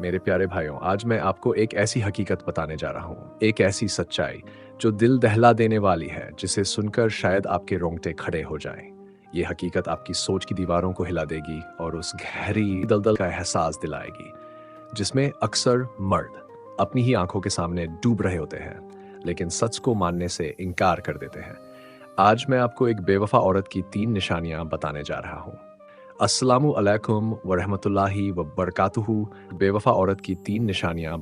मेरे प्यारे भाइयों, आज मैं आपको एक ऐसी हकीकत बताने जा रहा हूँ, एक ऐसी सच्चाई जो दिल दहला देने वाली है, जिसे सुनकर शायद आपके रोंगटे खड़े हो जाएं। ये हकीकत आपकी सोच की दीवारों को हिला देगी और उस गहरी दलदल का एहसास दिलाएगी, जिसमें अक्सर मर्द अपनी ही आंखों के सामने डूब रहे होते हैं, लेकिन सच को मानने से इनकार कर देते हैं। आज मैं आपको एक बेवफा औरत की 3 निशानियां बताने जा रहा हूँ। अस्सलामु अलैकुम व रहमतुल्लाहि व बरकातुहू। बेवफा औरत की 3 निशानियां।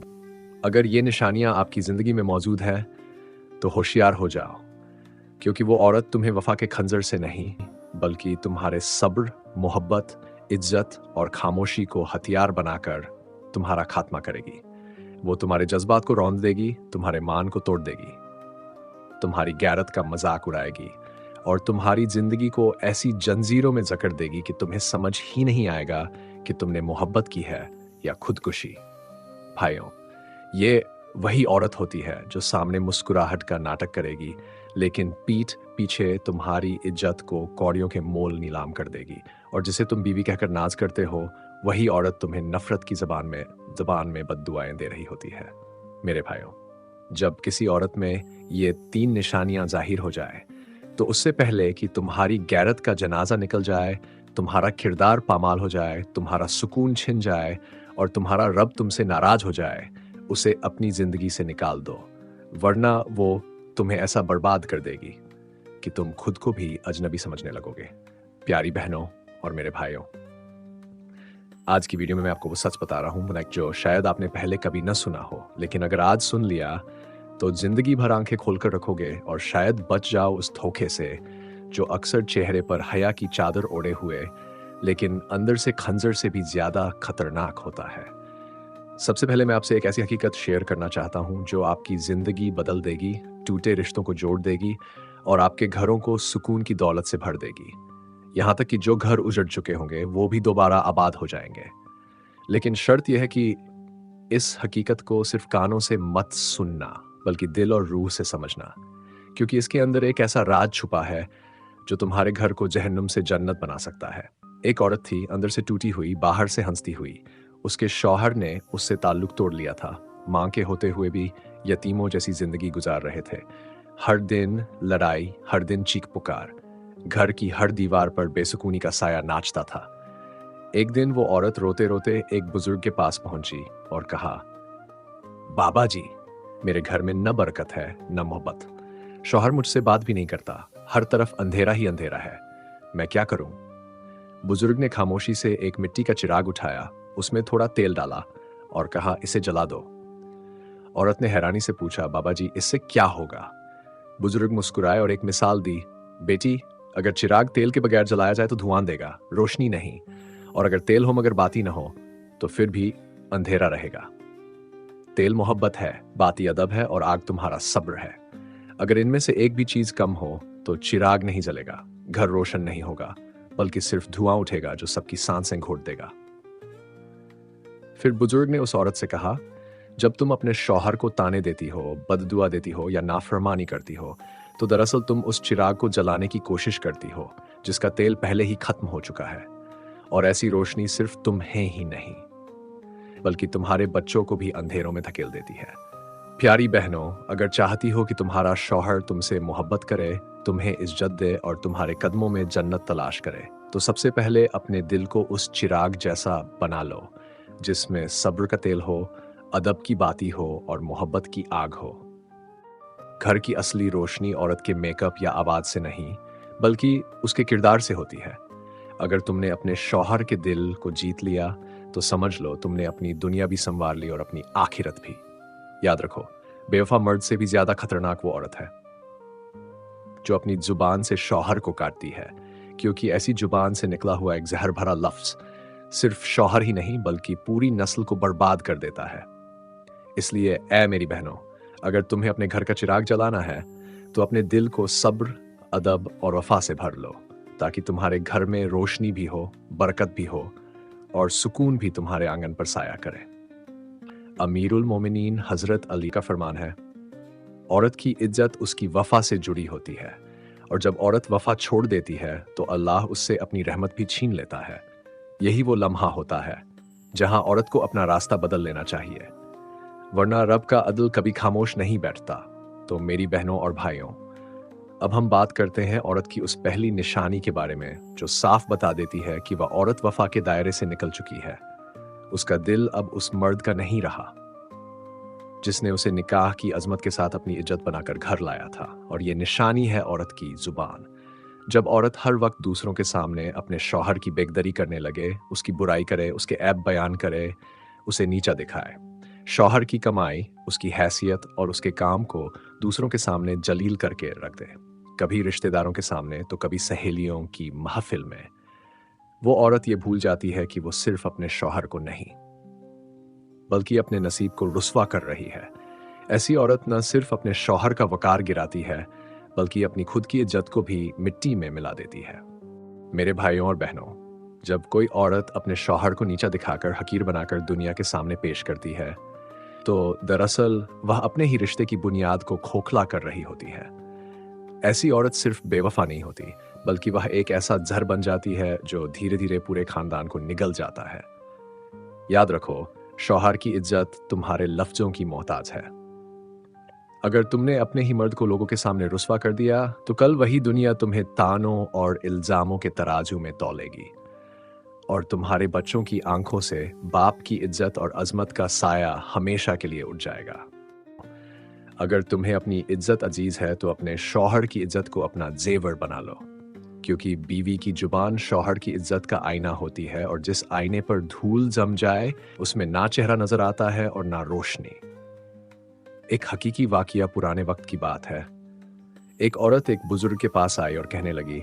अगर ये निशानियां आपकी ज़िंदगी में मौजूद हैं, तो होशियार हो जाओ, क्योंकि वो औरत तुम्हें वफ़ा के खंजर से नहीं, बल्कि तुम्हारे सब्र, मोहब्बत, इज्जत और खामोशी को हथियार बनाकर तुम्हारा खात्मा करेगी। वो तुम्हारे जज्बात को रौंद देगी, तुम्हारे मान को तोड़ देगी, तुम्हारी गैरत का मजाक उड़ाएगी और तुम्हारी जिंदगी को ऐसी जंजीरों में जकड़ देगी कि तुम्हें समझ ही नहीं आएगा कि तुमने मोहब्बत की है या खुदकुशी। भाइयों, ये वही औरत होती है जो सामने मुस्कुराहट का नाटक करेगी, लेकिन पीठ पीछे तुम्हारी इज्जत को कौड़ियों के मोल नीलाम कर देगी, और जिसे तुम बीवी कहकर नाज करते हो, वही औरत तुम्हें नफरत की जबान में बद्दुआएं दे रही होती है। मेरे भाइयों, जब किसी औरत में ये 3 निशानियां जाहिर हो जाए, तो उससे पहले कि तुम्हारी गैरत का जनाजा निकल जाए, तुम्हारा किरदार पामाल हो जाए, तुम्हारा सुकून छिन जाए और तुम्हारा रब तुमसे नाराज हो जाए, उसे अपनी जिंदगी से निकाल दो, वरना वो तुम्हें ऐसा बर्बाद कर देगी कि तुम खुद को भी अजनबी समझने लगोगे। प्यारी बहनों और मेरे भाइयों, आज की वीडियो में मैं आपको वो सच बता रहा हूँ जो शायद आपने पहले कभी न सुना हो, लेकिन अगर आज सुन लिया तो जिंदगी भर आंखें खोलकर रखोगे और शायद बच जाओ उस धोखे से जो अक्सर चेहरे पर हया की चादर ओढ़े हुए, लेकिन अंदर से खंजर से भी ज्यादा खतरनाक होता है। सबसे पहले मैं आपसे एक ऐसी हकीकत शेयर करना चाहता हूं जो आपकी जिंदगी बदल देगी, टूटे रिश्तों को जोड़ देगी और आपके घरों को सुकून की दौलत से भर देगी। यहां तक कि जो घर उजड़ चुके होंगे वो भी दोबारा आबाद हो जाएंगे। लेकिन शर्त यह है कि इस हकीकत को सिर्फ कानों से मत सुनना, बल्कि दिल और रूह से समझना, क्योंकि इसके अंदर एक ऐसा राज छुपा है जो तुम्हारे घर को जहन्नुम से जन्नत बना सकता है। एक औरत थी, अंदर से टूटी हुई, बाहर से हंसती हुई। उसके शौहर ने उससे ताल्लुक तोड़ लिया था। मां के होते हुए भी यतीमों जैसी जिंदगी गुजार रहे थे। हर दिन लड़ाई, हर दिन चीख पुकार, घर की हर दीवार पर बेसुकूनी का साया नाचता था। एक दिन वो औरत रोते रोते एक बुजुर्ग के पास पहुंची और कहा, बाबा जी, मेरे घर में न बरकत है न मोहब्बत। शौहर मुझसे बात भी नहीं करता, हर तरफ अंधेरा ही अंधेरा है, मैं क्या करूं? बुजुर्ग ने खामोशी से एक मिट्टी का चिराग उठाया, उसमें थोड़ा तेल डाला और कहा, इसे जला दो। औरत ने हैरानी से पूछा, बाबा जी, इससे क्या होगा? बुजुर्ग मुस्कुराए और एक मिसाल दी, बेटी, अगर चिराग तेल के बगैर जलाया जाए तो धुआं देगा, रोशनी नहीं, और अगर तेल हो मगर बाती न हो तो फिर भी अंधेरा रहेगा। तेल मोहब्बत है, बाती अदब है और आग तुम्हारा सब्र है। अगर इनमें से एक भी चीज कम हो तो चिराग नहीं जलेगा, घर रोशन नहीं होगा, बल्कि सिर्फ धुआं उठेगा जो सबकी सांसें घोट देगा। फिर बुजुर्ग ने उस औरत से कहा, जब तुम अपने शौहर को ताने देती हो, बददुआ देती हो या नाफरमानी करती हो, तो दरअसल तुम उस चिराग को जलाने की कोशिश करती हो जिसका तेल पहले ही खत्म हो चुका है। और ऐसी रोशनी सिर्फ तुम्हें ही नहीं, बल्कि तुम्हारे बच्चों को भी अंधेरों में धकेल देती है। प्यारी बहनों, अगर चाहती हो कि तुम्हारा शौहर तुमसे मोहब्बत करे, तुम्हें इज्जत दे और तुम्हारे कदमों में जन्नत तलाश करे, तो सबसे पहले अपने दिल को उस चिराग जैसा बना लो जिसमें सब्र का तेल हो, अदब की बाती हो और मोहब्बत की आग हो। घर की असली रोशनी औरत के मेकअप या आवाज से नहीं, बल्कि उसके किरदार से होती है। अगर तुमने अपने शौहर के दिल को जीत लिया तो समझ लो तुमने अपनी दुनिया भी संवार ली और अपनी आखिरत भी। याद रखो, बेवफा मर्द से भी ज्यादा खतरनाक वो औरत है जो अपनी जुबान से शौहर को काटती है, क्योंकि ऐसी जुबान से निकला हुआ एक जहर भरा लफ्ज सिर्फ शौहर ही नहीं बल्कि पूरी नस्ल को बर्बाद कर देता है। इसलिए ऐ मेरी बहनों, अगर तुम्हें अपने घर का चिराग जलाना है तो अपने दिल को सब्र, अदब और वफा से भर लो, ताकि तुम्हारे घर में रोशनी भी हो, बरकत भी हो और सुकून भी तुम्हारे आंगन पर साया करे। अमीरुल मोमिनीन हजरत अली का फरमान है, औरत की इज्जत उसकी वफा से जुड़ी होती है, और जब औरत वफा छोड़ देती है तो अल्लाह उससे अपनी रहमत भी छीन लेता है। यही वो लम्हा होता है जहां औरत को अपना रास्ता बदल लेना चाहिए, वरना रब का अदल कभी खामोश नहीं बैठता। तो मेरी बहनों और भाइयों, अब हम बात करते हैं औरत की उस पहली निशानी के बारे में जो साफ बता देती है कि वह औरत वफा के दायरे से निकल चुकी है। उसका दिल अब उस मर्द का नहीं रहा जिसने उसे निकाह की अजमत के साथ अपनी इज्जत बनाकर घर लाया था। और ये निशानी है औरत की जुबान। जब औरत हर वक्त दूसरों के सामने अपने शौहर की बेकदरी करने लगे, उसकी बुराई करे, उसके ऐब बयान करे, उसे नीचा दिखाए, शौहर की कमाई, उसकी हैसियत और उसके काम को दूसरों के सामने जलील करके रख दे, कभी रिश्तेदारों के सामने तो कभी सहेलियों की महफिल में, वो औरत ये भूल जाती है कि वो सिर्फ अपने शौहर को नहीं बल्कि अपने नसीब को रुस्वा कर रही है। ऐसी औरत न सिर्फ अपने शौहर का वकार गिराती है बल्कि अपनी खुद की इज्जत को भी मिट्टी में मिला देती है। मेरे भाइयों और बहनों, जब कोई औरत अपने शौहर को नीचा दिखाकर हकीर बनाकर दुनिया के सामने पेश करती है तो दरअसल वह अपने ही रिश्ते की बुनियाद को खोखला कर रही होती है। ऐसी औरत सिर्फ बेवफा नहीं होती बल्कि वह एक ऐसा जहर बन जाती है जो धीरे धीरे पूरे खानदान को निगल जाता है। याद रखो, शौहर की इज्जत तुम्हारे लफ्जों की मोहताज है। अगर तुमने अपने ही मर्द को लोगों के सामने रुस्वा कर दिया तो कल वही दुनिया तुम्हें तानों और इल्जामों के तराजू में तौलेगी और तुम्हारे बच्चों की आंखों से बाप की इज्जत और अजमत का साया हमेशा के लिए उठ जाएगा। अगर तुम्हें अपनी इज्जत अजीज है तो अपने शौहर की इज्जत को अपना जेवर बना लो, क्योंकि बीवी की जुबान शौहर की इज्जत का आईना होती है और जिस आईने पर धूल जम जाए उसमें ना चेहरा नजर आता है और ना रोशनी। एक हकीकी वाकया पुराने वक्त की बात है। एक औरत एक बुजुर्ग के पास आई और कहने लगी,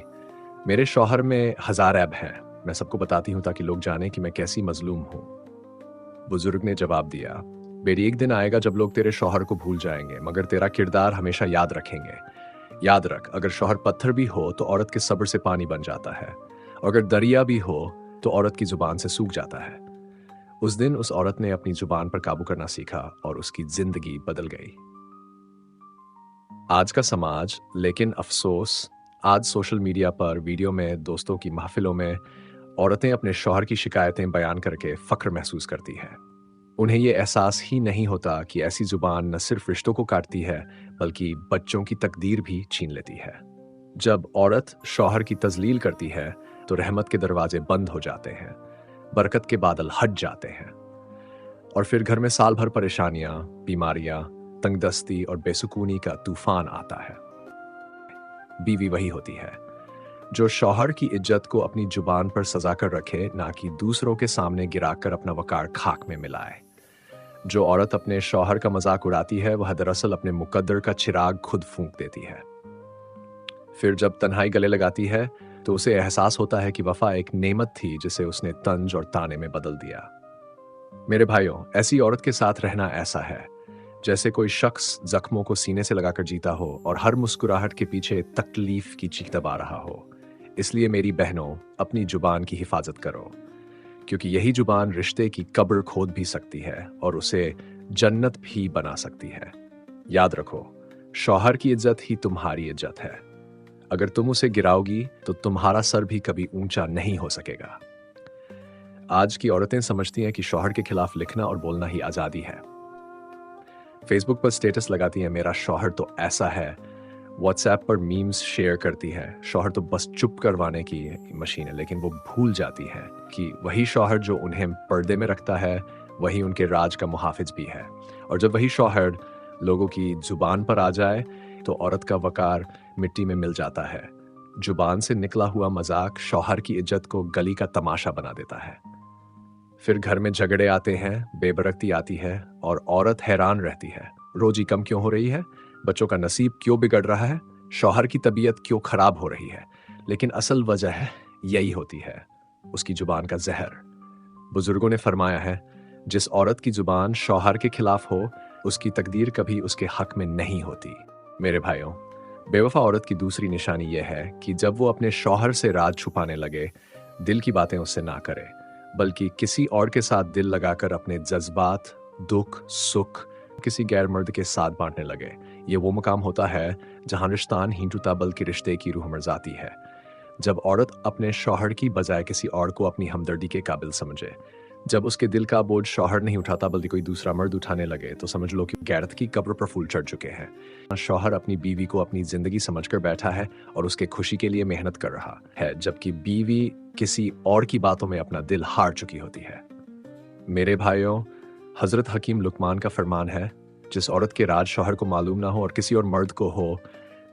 मेरे शौहर में 1000 ऐब हैं, मैं सबको बताती हूँ ताकि लोग जाने कि मैं कैसी मजलूम हूँ। बुजुर्ग ने जवाब दिया, बेटी, एक दिन आएगा जब लोग तेरे शौहर को भूल जाएंगे मगर तेरा किरदार हमेशा याद रखेंगे। याद रख, अगर शौहर पत्थर भी हो तो औरत के सब्र से पानी बन जाता है, और अगर दरिया भी हो तो औरत की जुबान से सूख जाता है। उस दिन उस औरत ने अपनी जुबान पर काबू करना सीखा और उसकी जिंदगी बदल गई। आज का समाज, लेकिन अफसोस, आज सोशल मीडिया पर, वीडियो में, दोस्तों की महफिलों में औरतें अपने शौहर की शिकायतें बयान करके फख्र महसूस करती हैं। उन्हें ये एहसास ही नहीं होता कि ऐसी जुबान न सिर्फ रिश्तों को काटती है बल्कि बच्चों की तकदीर भी छीन लेती है। जब औरत शौहर की तजलील करती है तो रहमत के दरवाजे बंद हो जाते हैं, बरकत के बादल हट जाते हैं और फिर घर में साल भर परेशानियां, बीमारियां, तंगदस्ती और बेसुकूनी का तूफान आता है। बीवी वही होती है जो शौहर की इज्जत को अपनी जुबान पर सजा कर रखे, ना कि दूसरों के सामने गिराकर अपना वकार खाक में मिलाए। जो औरत अपने शौहर का मजाक उड़ाती है वह दरअसल अपने मुकद्दर का चिराग खुद फूंक देती है। फिर जब तन्हाई गले लगाती है तो उसे एहसास होता है कि वफा एक नेमत थी जिसे उसने तंज और ताने में बदल दिया। मेरे भाइयों, ऐसी औरत के साथ रहना ऐसा है जैसे कोई शख्स जख्मों को सीने से लगाकर जीता हो और हर मुस्कुराहट के पीछे तकलीफ की चीख दबा रहा हो। इसलिए मेरी बहनों, अपनी जुबान की हिफाजत करो, क्योंकि यही जुबान रिश्ते की कब्र खोद भी सकती है और उसे जन्नत भी बना सकती है। याद रखो, शौहर की इज्जत ही तुम्हारी इज्जत है। अगर तुम उसे गिराओगी तो तुम्हारा सर भी कभी ऊंचा नहीं हो सकेगा। आज की औरतें समझती हैं कि शौहर के खिलाफ लिखना और बोलना ही आजादी है। फेसबुक पर स्टेटस लगाती हैं, मेरा शौहर तो ऐसा है। व्हाट्सएप पर मीम्स शेयर करती है, शौहर तो बस चुप करवाने की मशीन है। लेकिन वो भूल जाती है कि वही शौहर जो उन्हें पर्दे में रखता है वही उनके राज का मुहाफिज भी है। और जब वही शौहर लोगों की जुबान पर आ जाए तो औरत का वकार मिट्टी में मिल जाता है। जुबान से निकला हुआ मजाक शौहर की इज्जत को गली का तमाशा बना देता है। फिर घर में झगड़े आते हैं, बेबरकती आती है और औरत हैरान रहती है, रोजी कम क्यों हो रही है, बच्चों का नसीब क्यों बिगड़ रहा है, शौहर की तबीयत क्यों खराब हो रही है। लेकिन असल वजह यही होती है, उसकी जुबान का जहर। बुजुर्गों ने फरमाया है, जिस औरत की जुबान शौहर के खिलाफ हो उसकी तकदीर कभी उसके हक में नहीं होती। मेरे भाइयों, बेवफा औरत की दूसरी निशानी यह है कि जब वो अपने शौहर से राज छुपाने लगे, दिल की बातें उससे ना करे बल्कि किसी और के साथ दिल लगाकर अपने जज्बात, दुख, सुख किसी गैर मर्द के साथ बांटने लगे। ये वो मकाम होता है जहां रिश्ता नहीं टूटा बल्कि रिश्ते की रूह मर जाती है। जब औरत अपने शौहर की बजाय किसी और को अपनी हमदर्दी के काबिल समझे जब उसके दिल का बोझ शौहर नहीं उठाता बल्कि कोई दूसरा मर्द उठाने लगे तो समझ लो कि गैरत की कब्र पर फूल चढ़ चुके हैं। शौहर अपनी बीवी को अपनी जिंदगी समझकर बैठा है और उसके खुशी के लिए मेहनत कर रहा है, जबकि बीवी किसी और की बातों में अपना दिल हार चुकी होती है। मेरे भाइयों, हजरत हकीम लुकमान का फरमान है, जिस औरत के राज शौहर को मालूम ना हो और किसी और मर्द को हो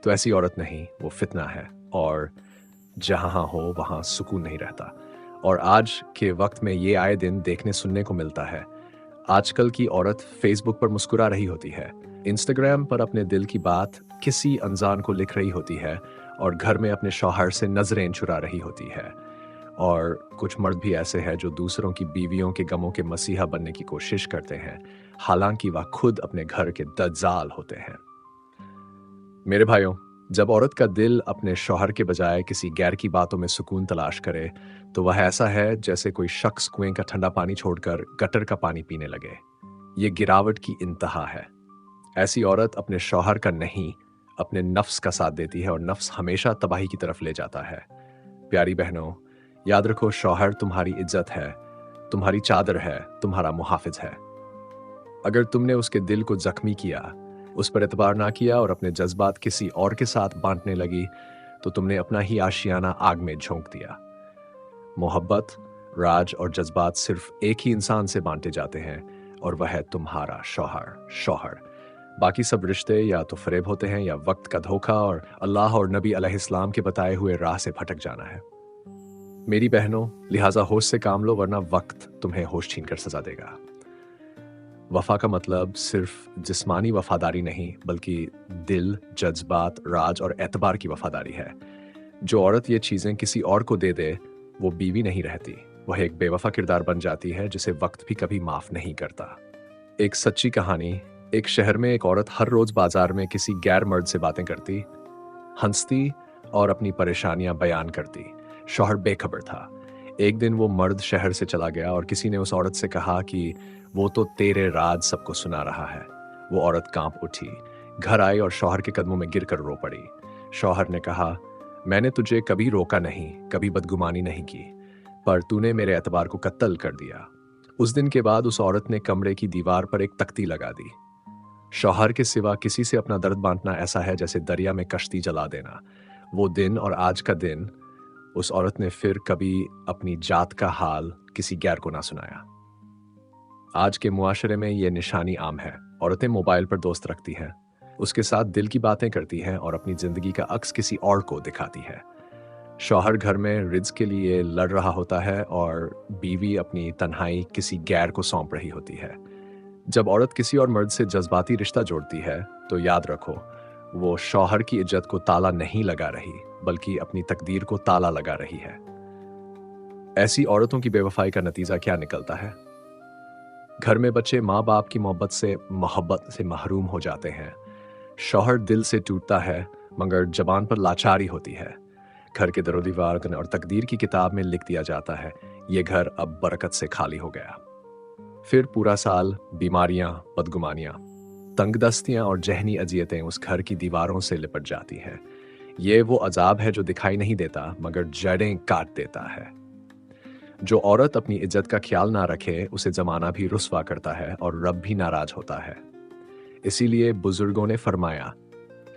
तो ऐसी औरत नहीं, वो फितना है, और जहां हो वहां सुकून नहीं रहता। और आज के वक्त में ये आए दिन देखने सुनने को मिलता है। आजकल की औरत फेसबुक पर मुस्कुरा रही होती है, इंस्टाग्राम पर अपने दिल की बात किसी अनजान को लिख रही होती है, और घर में अपने शौहर से नजरें चुरा रही होती है। और कुछ मर्द भी ऐसे हैं जो दूसरों की बीवियों के गमों के मसीहा बनने की कोशिश करते हैं, हालांकि वह खुद अपने घर के दज्जाल होते हैं। मेरे भाइयों, जब औरत का दिल अपने शौहर के बजाय किसी गैर की बातों में सुकून तलाश करे तो वह ऐसा है जैसे कोई शख्स कुएं का ठंडा पानी छोड़कर गटर का पानी पीने लगे। ये गिरावट की इंतहा है। ऐसी औरत अपने शौहर का नहीं, अपने नफ्स का साथ देती है, और नफ्स हमेशा तबाही की तरफ ले जाता है। प्यारी बहनों, याद रखो, शौहर तुम्हारी इज्जत है, तुम्हारी चादर है, तुम्हारा मुहाफिज है। अगर तुमने उसके दिल को जख्मी किया, उस पर एतबार ना किया और अपने जज्बात किसी और के साथ बांटने लगी, तो तुमने अपना ही आशियाना आग में झोंक दिया। मोहब्बत, राज और जज्बात सिर्फ एक ही इंसान से बांटे जाते हैं, और वह है तुम्हारा शौहर। बाकी सब रिश्ते या तो फरेब होते हैं या वक्त का धोखा और अल्लाह और नबी अलैहिस्सलाम के बताए हुए राह से भटक जाना है। मेरी बहनों, लिहाजा होश से काम लो, वरना वक्त तुम्हें होश छीन कर सजा देगा। वफा का मतलब सिर्फ जिस्मानी वफादारी नहीं, बल्कि दिल, जज्बात, राज और एतबार की वफादारी है। जो औरत ये चीज़ें किसी और को दे दे, वो बीवी नहीं रहती, वह एक बेवफा किरदार बन जाती है जिसे वक्त भी कभी माफ नहीं करता। एक सच्ची कहानी। एक शहर में एक औरत हर रोज बाजार में किसी गैर मर्द से बातें करती, हंसती और अपनी परेशानियां बयान करती। शौहर बेखबर था। एक दिन वो मर्द शहर से चला गया और किसी ने उस औरत से कहा कि वो तो तेरे राज सबको सुना रहा है। वो औरत कांप उठी, घर आई और शौहर के कदमों में गिरकर रो पड़ी। शौहर ने कहा, मैंने तुझे कभी रोका नहीं, कभी बदगुमानी नहीं की, पर तूने मेरे एतबार को कत्ल कर दिया। उस दिन के बाद उस औरत ने कमरे की दीवार पर एक तख्ती लगा दी। शौहर के सिवा किसी से अपना दर्द बांटना ऐसा है जैसे दरिया में कश्ती जला देना। वो दिन और आज का दिन उस औरत ने फिर कभी अपनी जात का हाल किसी गैर को ना सुनाया। आज के मुआशरे में ये निशानी आम है। औरतें मोबाइल पर दोस्त रखती हैं, उसके साथ दिल की बातें करती हैं और अपनी जिंदगी का अक्स किसी और को दिखाती है। शौहर घर में रिज्क के लिए लड़ रहा होता है और बीवी अपनी तन्हाई किसी गैर को सौंप रही होती है। जब औरत किसी और मर्द से जज्बाती रिश्ता जोड़ती है तो याद रखो, वो शौहर की इज्जत को ताला नहीं लगा रही, बल्कि अपनी तकदीर को ताला लगा रही है। ऐसी औरतों की बेवफाई का नतीजा क्या निकलता है? घर में बच्चे माँ बाप की मोहब्बत से महरूम हो जाते हैं। शौहर दिल से टूटता है, मगर जबान पर लाचारी होती है। घर के दरो दीवार और तकदीर की किताब में लिख दिया जाता है, ये घर अब बरकत से खाली हो गया। फिर पूरा साल बीमारियां, बदगुमानियां, तंगदस्तियां और जहनी अजियतें उस घर की दीवारों से लिपट जाती हैं। ये वो अजाब है जो दिखाई नहीं देता मगर जड़ें काट देता है। जो औरत अपनी इज्जत का ख्याल ना रखे, उसे जमाना भी रुस्वा करता है और रब भी नाराज होता है। इसीलिए बुजुर्गों ने फरमाया,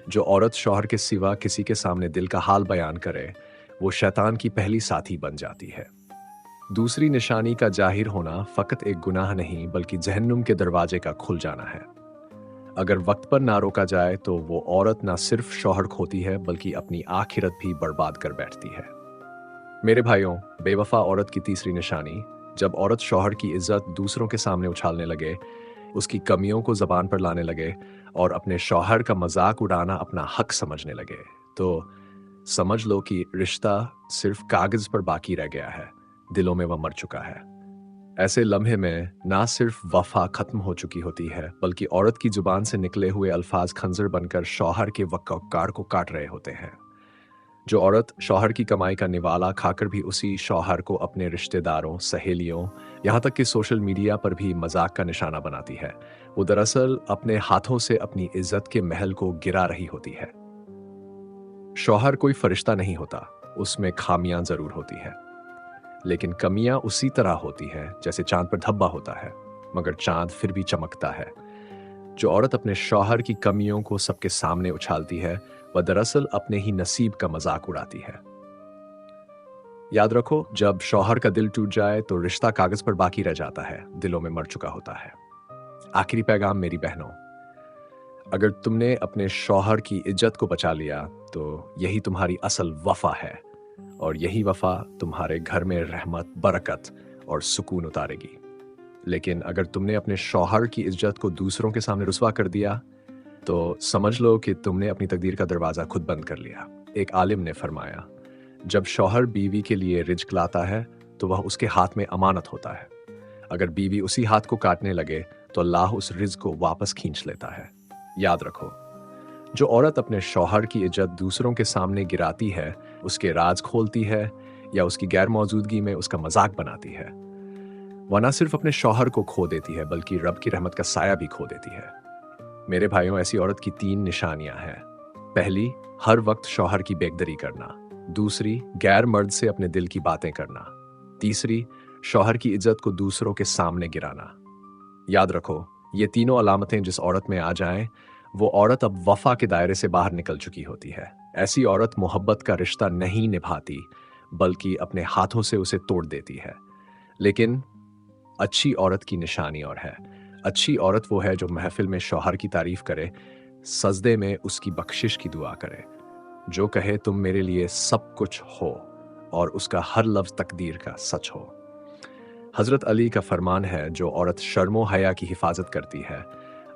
जो औरत शौहर के सिवा किसी के सामने दिल का हाल बयान करे, वो शैतान की पहली साथी बन जाती है। दूसरी निशानी का जाहिर होना फकत एक गुनाह नहीं, बल्कि जहन्नुम के दरवाजे का खुल जाना है। अगर वक्त पर ना रोका जाए तो वो औरत ना सिर्फ शौहर खोती है, बल्कि अपनी आखिरत भी बर्बाद कर बैठती है। मेरे भाइयों, बेवफा औरत की तीसरी निशानी, जब औरत शौहर की इज्जत दूसरों के सामने उछालने लगे, उसकी कमियों को जबान पर लाने लगे और अपने शौहर का मजाक उड़ाना अपना हक समझने लगे, तो समझ लो कि रिश्ता सिर्फ कागज पर बाकी रह गया है, दिलों में वह मर चुका है। ऐसे लम्हे में ना सिर्फ वफा खत्म हो चुकी होती है, बल्कि औरत की जुबान से निकले हुए अल्फाज खंजर बनकर शौहर के वक़ार को काट रहे होते हैं। जो औरत शौहर की कमाई का निवाला खाकर भी उसी शौहर को अपने रिश्तेदारों, सहेलियों, यहाँ तक कि सोशल मीडिया पर भी मजाक का निशाना बनाती है, वो दरअसल अपने हाथों से अपनी इज्जत के महल को गिरा रही होती है। शौहर कोई फरिश्ता नहीं होता, उसमें खामियां जरूर होती है, लेकिन कमियां उसी तरह होती हैं जैसे चांद पर धब्बा होता है, मगर चांद फिर भी चमकता है। जो औरत अपने शौहर की कमियों को सबके सामने उछालती है, वह दरअसल अपने ही नसीब का मजाक उड़ाती है। याद रखो, जब शौहर का दिल टूट जाए तो रिश्ता कागज पर बाकी रह जाता है, दिलों में मर चुका होता है। आखिरी पैगाम मेरी बहनों, अगर तुमने अपने शौहर की इज्जत को बचा लिया तो यही तुम्हारी असल वफा है, और यही वफा तुम्हारे घर में रहमत, बरकत और सुकून उतारेगी। लेकिन अगर तुमने अपने शौहर की इज्जत को दूसरों के सामने रुस्वा कर दिया तो समझ लो कि तुमने अपनी तकदीर का दरवाज़ा खुद बंद कर लिया। एक आलिम ने फरमाया, जब शौहर बीवी के लिए रिज्क लाता है तो वह उसके हाथ में अमानत होता है। अगर बीवी उसी हाथ को काटने लगे तो अल्लाह उस रिज्क को वापस खींच लेता है। याद रखो, जो औरत अपने शौहर की इज्जत दूसरों के सामने गिराती है, उसके राज खोलती है या उसकी गैर मौजूदगी में उसका मजाक बनाती है, वह न सिर्फ अपने शौहर को खो देती है बल्कि रब की रहमत का साया भी खो देती है। मेरे भाइयों, ऐसी औरत की 3 निशानियां हैं। पहली, हर वक्त शौहर की बेकदरी करना। दूसरी, गैर मर्द से अपने दिल की बातें करना। तीसरी, शौहर की इज्जत को दूसरों के सामने गिराना। याद रखो, ये तीनों अलामतें जिस औरत में आ जाएं, वो औरत अब वफा के दायरे से बाहर निकल चुकी होती है। ऐसी औरत मोहब्बत का रिश्ता नहीं निभाती बल्कि अपने हाथों से उसे तोड़ देती है। लेकिन अच्छी औरत की निशानी और है। अच्छी औरत वो है जो महफिल में शौहर की तारीफ करे, सजदे में उसकी बख्शिश की दुआ करे, जो कहे तुम मेरे लिए सब कुछ हो और उसका हर लफ्ज तकदीर का सच हो। हजरत अली का फरमान है, जो औरत शर्मो हया की हिफाजत करती है,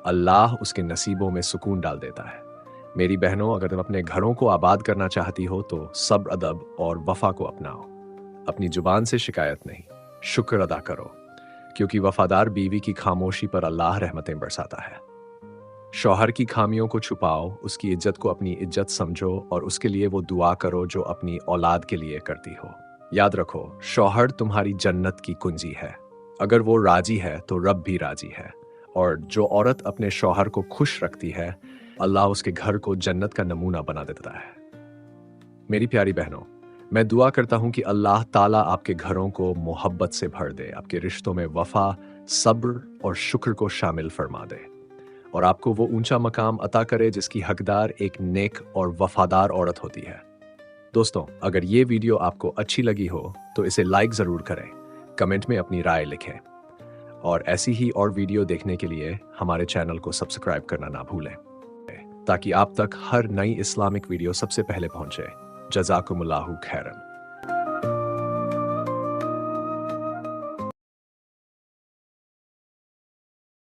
अल्लाह उसके नसीबों में सुकून डाल देता है। मेरी बहनों, अगर तुम अपने घरों को आबाद करना चाहती हो तो सब्र, अदब और वफा को अपनाओ। अपनी जुबान से शिकायत नहीं, शुक्र अदा करो, क्योंकि वफादार बीवी की खामोशी पर अल्लाह रहमतें बरसाता है। शौहर की खामियों को छुपाओ, उसकी इज्जत को अपनी इज्जत समझो और उसके लिए वो दुआ करो जो अपनी औलाद के लिए करती हो। याद रखो, शौहर तुम्हारी जन्नत की कुंजी है। अगर वो राजी है तो रब भी राजी है, और जो औरत अपने शौहर को खुश रखती है, अल्लाह उसके घर को जन्नत का नमूना बना देता है। मेरी प्यारी बहनों, मैं दुआ करता हूं कि अल्लाह ताला आपके घरों को मोहब्बत से भर दे, आपके रिश्तों में वफा, सब्र और शुक्र को शामिल फरमा दे, और आपको वो ऊंचा मकाम अता करे जिसकी हकदार एक नेक और वफादार औरत होती है। दोस्तों, अगर ये वीडियो आपको अच्छी लगी हो तो इसे लाइक ज़रूर करें, कमेंट में अपनी राय लिखें, और ऐसी ही और वीडियो देखने के लिए हमारे चैनल को सब्सक्राइब करना ना भूलें, ताकि आप तक हर नई इस्लामिक वीडियो सबसे पहले पहुंचे। जज़ाकुमुल्लाहु खैरन।